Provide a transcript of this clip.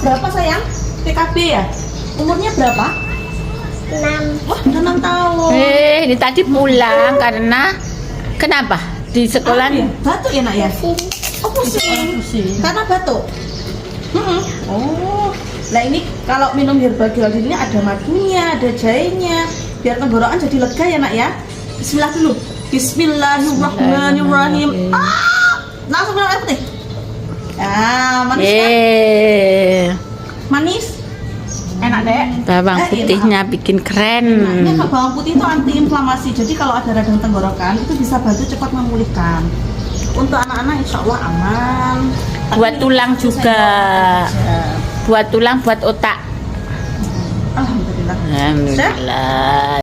berapa sayang? PKB ya? Umurnya berapa? 6. Wah, udah 6 tahun. Ini tadi pulang karena kenapa? Di sekolah Ya? Batuk ya nak ya? Oh pusing. pusing. Karena batuk. Oh, nah ini kalau minum herbal gel ini ada madunya, ada jahenya, biar tenggorokan jadi lega ya nak ya. Bismillah dulu. Bismillahirrahmanirrahim. Langsung minum air putih. Manis kan? Manis. Enak deh. Bawang putihnya bikin keren. Enaknya kalau bawang putih itu anti-inflamasi. Jadi kalau ada radang tenggorokan itu bisa bantu cepat memulihkan. Untuk anak-anak insya Allah aman. Buat tulang juga. Buat tulang, buat otak. Alhamdulillah. Alhamdulillah.